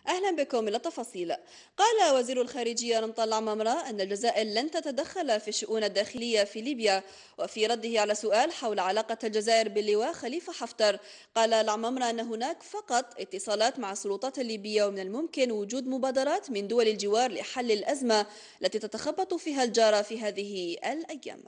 أهلا بكم إلى التفاصيل. قال وزير الخارجية رمطان العمامرة أن الجزائر لن تتدخل في الشؤون الداخلية في ليبيا. وفي رده على سؤال حول علاقة الجزائر باللواء خليفة حفتر، قال العمامرة أن هناك فقط اتصالات مع السلطات الليبية، ومن الممكن وجود مبادرات من دول الجوار لحل الأزمة التي تتخبط فيها الجارة في هذه الأيام.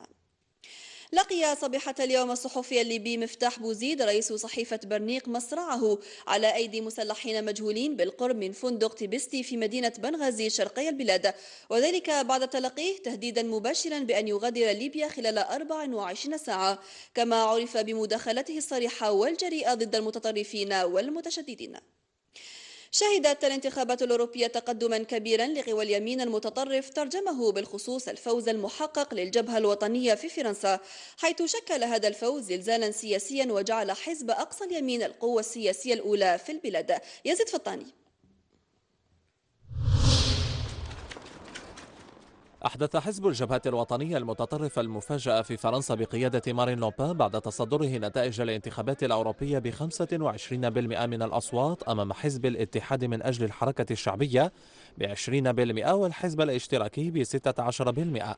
لقي صبيحة اليوم الصحفي الليبي مفتاح بوزيد رئيس صحيفة برنيق مصرعه على أيدي مسلحين مجهولين بالقرب من فندق تيبستي في مدينة بنغازي شرقي البلاد، وذلك بعد تلقيه تهديدا مباشرا بأن يغادر ليبيا خلال 24 ساعة، كما عرف بمداخلته الصريحة والجريئة ضد المتطرفين والمتشددين. شهدت الانتخابات الأوروبية تقدما كبيرا لقوى اليمين المتطرف ترجمه بالخصوص الفوز المحقق للجبهة الوطنية في فرنسا، حيث شكل هذا الفوز زلزالا سياسيا وجعل حزب أقصى اليمين القوة السياسية الأولى في البلاد. يزيد فطاني. أحدث حزب الجبهة الوطنية المتطرفة المفاجأة في فرنسا بقيادة مارين لوبان بعد تصدره نتائج الانتخابات الأوروبية ب25% من الأصوات أمام حزب الاتحاد من أجل الحركة الشعبية ب20% والحزب الاشتراكي ب16%.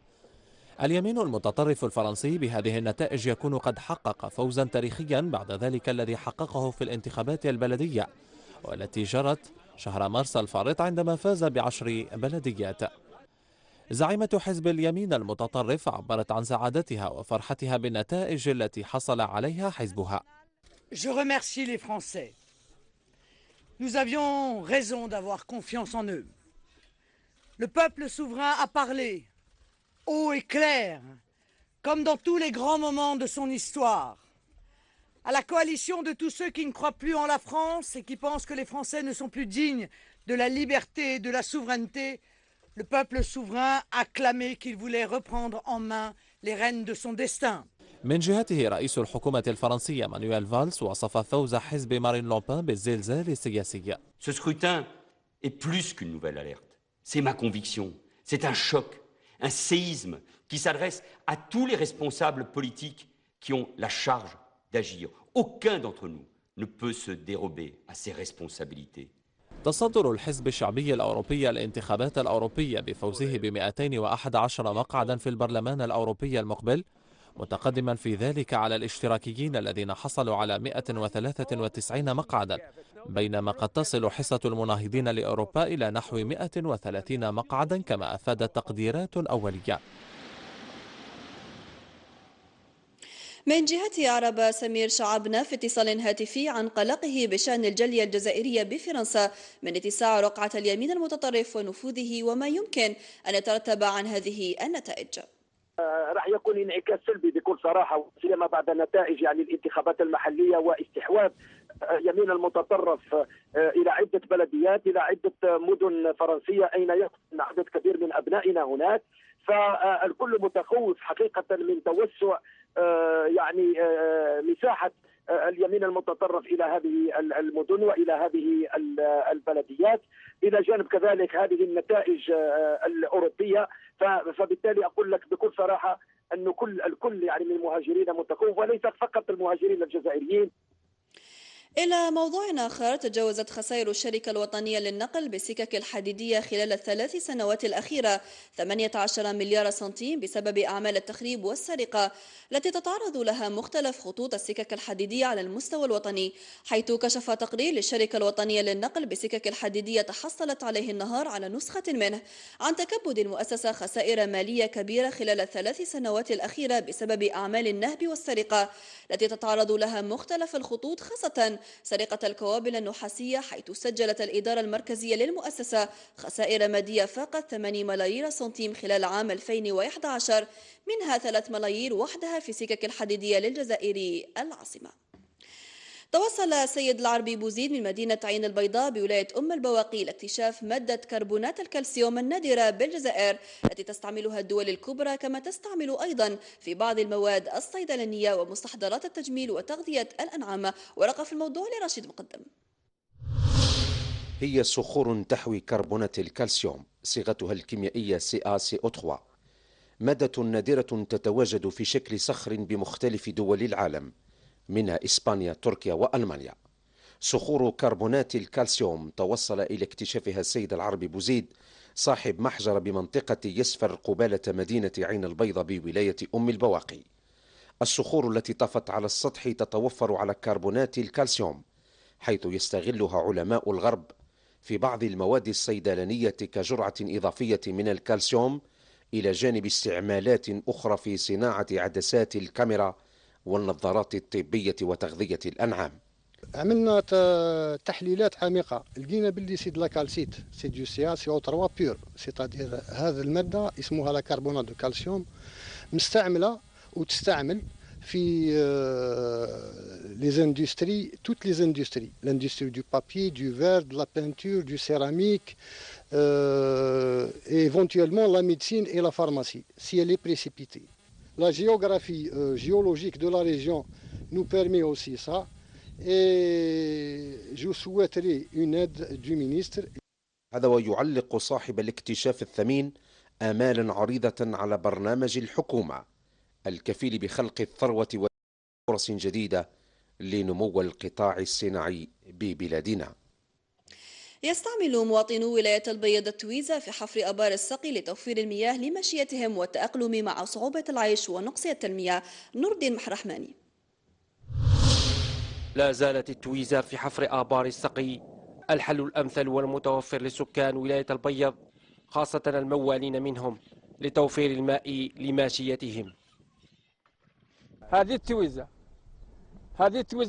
اليمين المتطرف الفرنسي بهذه النتائج يكون قد حقق فوزا تاريخيا بعد ذلك الذي حققه في الانتخابات البلدية والتي جرت شهر مارس الفارط عندما فاز ب10 بلديات. زعيمة حزب اليمين المتطرف عبرت عن سعادتها وفرحتها بالنتائج التي حصل عليها حزبها. Je remercie les Français. Nous avions raison d'avoir confiance en eux. Le peuple souverain a parlé, haut et clair, comme dans tous les grands moments de son histoire. À la coalition de tous ceux qui ne croient plus en la France et qui pensent que les Français ne sont plus dignes de la liberté et de la souveraineté, le peuple souverain a clamé qu'il voulait reprendre en main les rênes de son destin. من جهته رئيس الحكومة الفرنسية مانويل فالس وصف فوز حزب مارين لوبان بالزلزال السياسي. Ce scrutin est plus qu'une nouvelle alerte. C'est ma conviction. C'est un choc, un séisme qui s'adresse à tous les responsables politiques qui ont la charge d'agir. Aucun d'entre nous ne peut se dérober à ses responsabilités. تصدر الحزب الشعبي الأوروبي الانتخابات الأوروبية بفوزه ب211 مقعدا في البرلمان الأوروبي المقبل، متقدما في ذلك على الاشتراكيين الذين حصلوا على 193 مقعدا، بينما قد تصل حصة المناهضين لأوروبا إلى نحو 130 مقعدا كما أفادت تقديرات أولية. من جهته أعرب سمير شعبنا في اتصال هاتفي عن قلقه بشأن الجالية الجزائرية بفرنسا من اتساع رقعة اليمين المتطرف ونفوذه وما يمكن أن يترتب عن هذه النتائج. راح يكون انعكاس سلبي بكل صراحه، سيما بعد نتائج الانتخابات المحليه واستحواذ يمين المتطرف الى عده بلديات، الى عده مدن فرنسيه اين يسكن عدد كبير من ابنائنا هناك. فالكل متخوف حقيقه من توسع مساحه اليمين المتطرف الى هذه المدن والى هذه البلديات، الى جانب كذلك هذه النتائج الاوروبيه. فبالتالي اقول لك بكل صراحه انه الكل من المهاجرين متخوف، وليس فقط المهاجرين الجزائريين. إلى موضوع آخر، تجاوزت خسائر الشركة الوطنية للنقل بالسكك الحديدية خلال ال3 سنوات الأخيرة 18 مليار سنتيم بسبب أعمال التخريب والسرقة التي تتعرض لها مختلف خطوط السكك الحديدية على المستوى الوطني، حيث كشف تقرير للشركة الوطنية للنقل بالسكك الحديدية تحصلت عليه النهار على نسخة منه عن تكبد المؤسسة خسائر مالية كبيرة خلال ال3 سنوات الأخيرة بسبب أعمال النهب والسرقة التي تتعرض لها مختلف الخطوط، خاصة سرقة الكوابل النحاسية، حيث سجلت الإدارة المركزية للمؤسسة خسائر مادية فاقت 8 ملايير سنتيم خلال عام 2011، منها 3 ملايير وحدها في سكك الحديدية للجزائر العاصمة. توصل سيد العربي بوزيد من مدينة عين البيضاء بولاية أم البواقي لاكتشاف مادة كربونات الكالسيوم النادرة بالجزائر التي تستعملها الدول الكبرى، كما تستعمل أيضا في بعض المواد الصيدلانية ومستحضرات التجميل وتغذية الأنعام. ورقة في الموضوع لرشيد مقدم. هي صخور تحوي كربونات الكالسيوم، صيغتها الكيميائية CaCO3، مادة نادرة تتواجد في شكل صخر بمختلف دول العالم، منها إسبانيا، تركيا وألمانيا، صخور كربونات الكالسيوم توصل إلى اكتشافها السيد العربي بوزيد صاحب محجر بمنطقة يسفر قبالة مدينة عين البيضاء بولاية أم البواقي. الصخور التي طفت على السطح تتوفر على كربونات الكالسيوم، حيث يستغلها علماء الغرب في بعض المواد الصيدلانية كجرعة إضافية من الكالسيوم، إلى جانب استعمالات أخرى في صناعة عدسات الكاميرا والنظارات الطبية وتغذية الأنعام. عملنا تحليلات عميقة، لقينا باللي سي لا كالسيت، سي دو CaCO3 بيور، سيتادير هذه المادة اسمها لا كربونات دو كالسيوم، مستعملة وتستعمل في les industries, toutes les industries, l'industrie du papier, du verre, de la peinture, du céramique, et éventuellement la médecine et la pharmacie, si elle est précipitée. La géographie géologique de la région nous permet aussi ça, et je souhaiterais une aide du ministre. هذا ويعلق صاحب الاكتشاف الثمين آمالا عريضة على برنامج الحكومة الكفيل بخلق الثروة وفرص جديدة لنمو القطاع الصناعي ببلادنا. يستعمل مواطنو ولاية البيض التويزة في حفر آبار السقي لتوفير المياه لمشيتهم والتأقلم مع صعوبة العيش ونقص المياه. نور الدين محرحماني. لا زالت التويزة في حفر آبار السقي الحل الأمثل والمتوفر لسكان ولاية البيض، خاصة الموالين منهم، لتوفير الماء لماشيتهم. هذه التويزة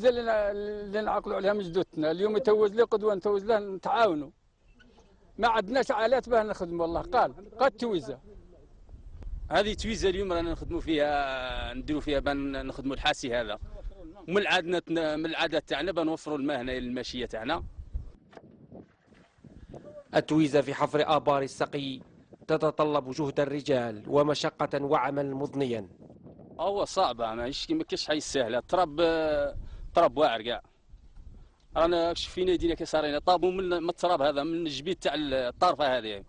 اللي نعقلوا عليها من جدودنا، اليوم يتوز لي قدوة نتوز له نتعاونوا، ما عندناش آلات باه نخدموا، والله قد تويزة. هذه تويزة اليوم رانا نخدموا فيها، نديروا فيها بان نخدموا الحاسي هذا، ومن العادات تاعنا بنوفروا الماء هنا للماشية تاعنا. التويزة في حفر آبار السقي تتطلب جهد الرجال ومشقة وعملا مضنيا. هو صعبة، ما كاش حاجة سهلة، تراب واعر كاع. رانا فينا يدينا كي صارينا طابوا من التراب هذا، من الجبيد تاع الطرفة هذه.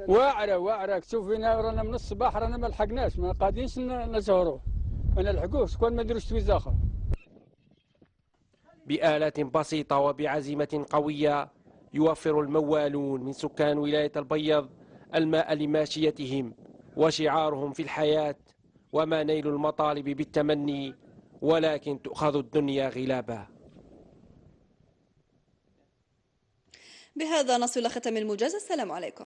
واعرة شوف فينا رانا من الصباح رانا ما لحقناش، ما قادينش نسهروا، ما نلحقوش كون ما نديروش تويزة أخرى. بآلات بسيطة وبعزيمة قوية يوفر الموالون من سكان ولاية البيض الماء لماشيتهم وشعارهم في الحياة: وما نيل المطالب بالتمني ولكن تؤخذ الدنيا غلابا. بهذا نصل إلى ختم الموجز. السلام عليكم.